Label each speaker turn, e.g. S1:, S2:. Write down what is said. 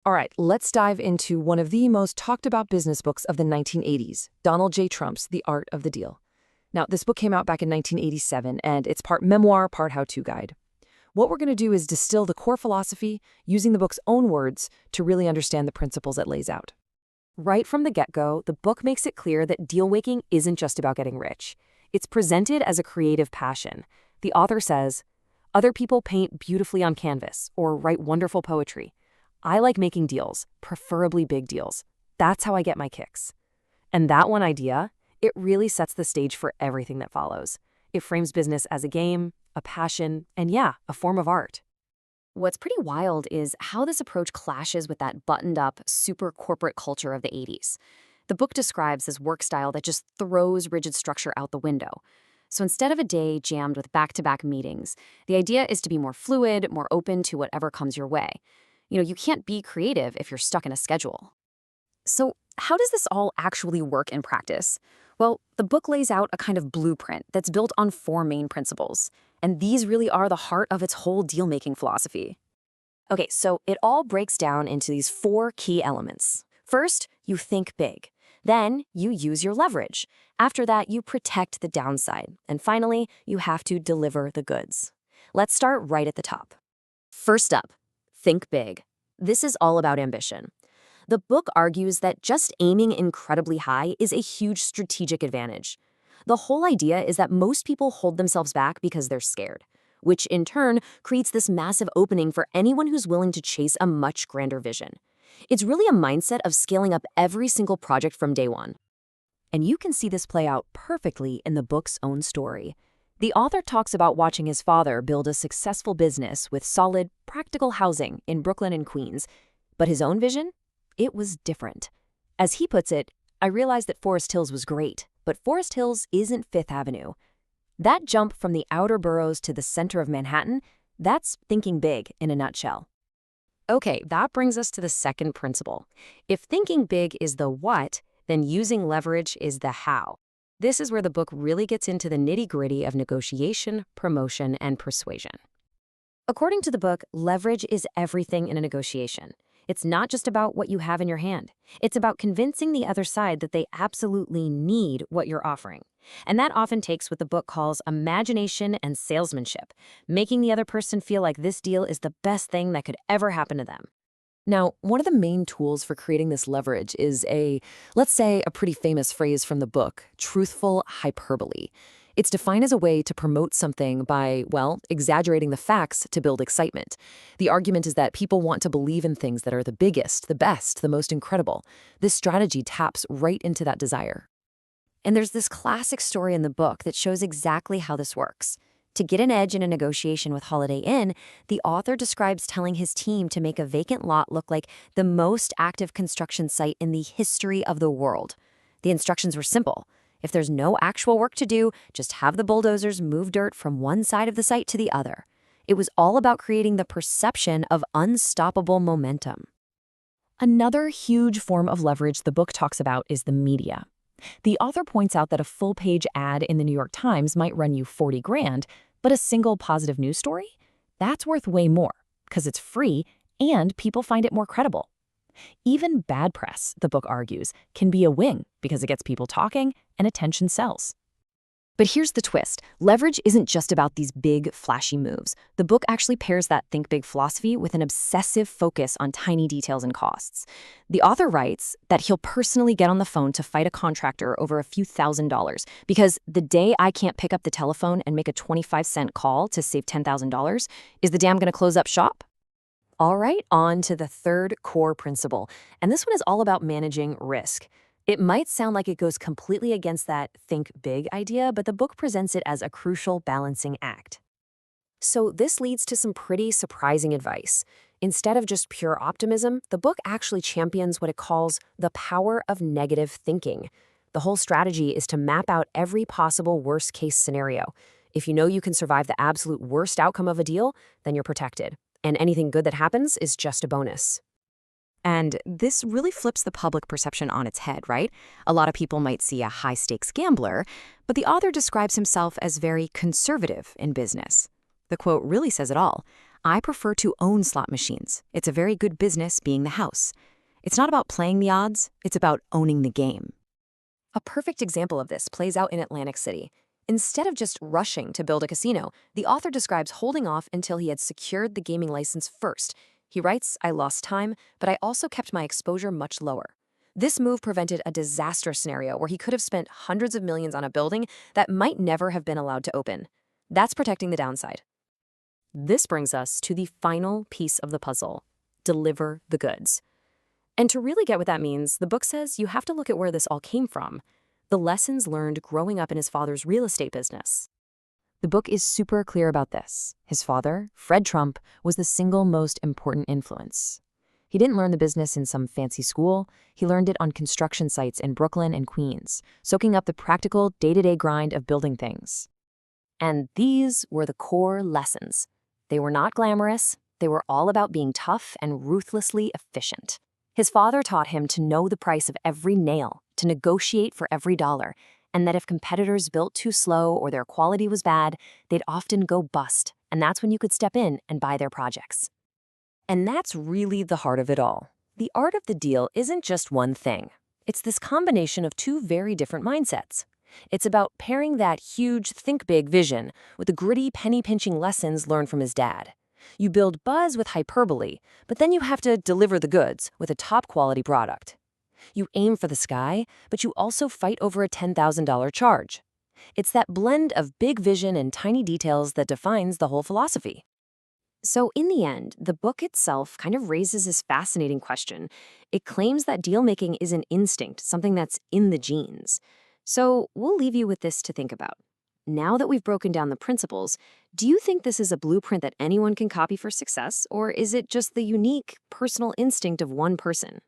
S1: All right, let's dive into one of the most talked about business books of the 1980s, Donald J. Trump's The Art of the Deal. Now, this book came out back in 1987, and it's part memoir, part how-to guide. What we're going to do is distill the core philosophy using the book's own words to really understand the principles it lays out. Right from the get-go, the book makes it clear that deal-making isn't just about getting rich. It's presented as a creative passion. The author says, "Other people paint beautifully on canvas or write wonderful poetry. I like making deals, preferably big deals. That's how I get my kicks." And that one idea, it really sets the stage for everything that follows. It frames business as a game, a passion, and yeah, a form of art.
S2: What's pretty wild is how this approach clashes with that buttoned-up, super corporate culture of the 80s. The book describes this work style that just throws rigid structure out the window. So instead of a day jammed with back-to-back meetings, the idea is to be more fluid, more open to whatever comes your way. You can't be creative if you're stuck in a schedule. So how does this all actually work in practice? Well, the book lays out a kind of blueprint that's built on 4 main principles. And these really are the heart of its whole deal-making philosophy. Okay, so it all breaks down into these 4 key elements. First, you think big. Then, you use your leverage. After that, you protect the downside. And finally, you have to deliver the goods. Let's start right at the top. First up, think big. This is all about ambition. The book argues that just aiming incredibly high is a huge strategic advantage. The whole idea is that most people hold themselves back because they're scared, which in turn creates this massive opening for anyone who's willing to chase a much grander vision. It's really a mindset of scaling up every single project from day one. And you can see this play out perfectly in the book's own story. The author talks about watching his father build a successful business with solid, practical housing in Brooklyn and Queens. But his own vision? It was different. As he puts it, "I realized that Forest Hills was great, but Forest Hills isn't Fifth Avenue." That jump from the outer boroughs to the center of Manhattan, that's thinking big in a nutshell. Okay, that brings us to the second principle. If thinking big is the what, then using leverage is the how. This is where the book really gets into the nitty-gritty of negotiation, promotion, and persuasion. According to the book, leverage is everything in a negotiation. It's not just about what you have in your hand. It's about convincing the other side that they absolutely need what you're offering. And that often takes what the book calls imagination and salesmanship, making the other person feel like this deal is the best thing that could ever happen to them. Now, one of the main tools for creating this leverage is let's say, a pretty famous phrase from the book, truthful hyperbole. It's defined as a way to promote something by, exaggerating the facts to build excitement. The argument is that people want to believe in things that are the biggest, the best, the most incredible. This strategy taps right into that desire. And there's this classic story in the book that shows exactly how this works. To get an edge in a negotiation with Holiday Inn, the author describes telling his team to make a vacant lot look like the most active construction site in the history of the world. The instructions were simple. If there's no actual work to do, just have the bulldozers move dirt from one side of the site to the other. It was all about creating the perception of unstoppable momentum. Another huge form of leverage the book talks about is the media. The author points out that a full-page ad in the New York Times might run you 40 grand, but a single positive news story? That's worth way more, because it's free and people find it more credible. Even bad press, the book argues, can be a win because it gets people talking and attention sells. But here's the twist. Leverage isn't just about these big, flashy moves. The book actually pairs that think big philosophy with an obsessive focus on tiny details and costs. The author writes that he'll personally get on the phone to fight a contractor over a few $1,000s because the day I can't pick up the telephone and make a 25-cent call to save $10,000, is the day I'm going to close up shop? All right, on to the third core principle. And this one is all about managing risk. It might sound like it goes completely against that think big idea, but the book presents it as a crucial balancing act. So this leads to some pretty surprising advice. Instead of just pure optimism, the book actually champions what it calls the power of negative thinking. The whole strategy is to map out every possible worst-case scenario. If you know you can survive the absolute worst outcome of a deal, then you're protected. And anything good that happens is just a bonus. And this really flips the public perception on its head, right? A lot of people might see a high-stakes gambler, but the author describes himself as very conservative in business. The quote really says it all. I prefer to own slot machines. It's a very good business being the house. It's not about playing the odds, it's about owning the game. A perfect example of this plays out in Atlantic City. Instead of just rushing to build a casino, the author describes holding off until he had secured the gaming license first. He writes, "I lost time, but I also kept my exposure much lower." This move prevented a disastrous scenario where he could have spent hundreds of millions on a building that might never have been allowed to open. That's protecting the downside. This brings us to the final piece of the puzzle: deliver the goods. And to really get what that means, the book says you have to look at where this all came from, the lessons learned growing up in his father's real estate business.
S1: The book is super clear about this. His father, Fred Trump, was the single most important influence. He didn't learn the business in some fancy school. He learned it on construction sites in Brooklyn and Queens, soaking up the practical, day-to-day grind of building things.
S2: And these were the core lessons. They were not glamorous. They were all about being tough and ruthlessly efficient. His father taught him to know the price of every nail, to negotiate for every dollar, and that if competitors built too slow or their quality was bad, they'd often go bust, and that's when you could step in and buy their projects.
S1: And that's really the heart of it all. The art of the deal isn't just one thing. It's this combination of two very different mindsets. It's about pairing that huge, think big vision with the gritty, penny-pinching lessons learned from his dad. You build buzz with hyperbole, but then you have to deliver the goods with a top-quality product. You aim for the sky, but you also fight over a $10,000 charge. It's that blend of big vision and tiny details that defines the whole philosophy.
S2: So in the end, the book itself kind of raises this fascinating question. It claims that deal-making is an instinct, something that's in the genes. So we'll leave you with this to think about. Now that we've broken down the principles, do you think this is a blueprint that anyone can copy for success, or is it just the unique, personal instinct of one person?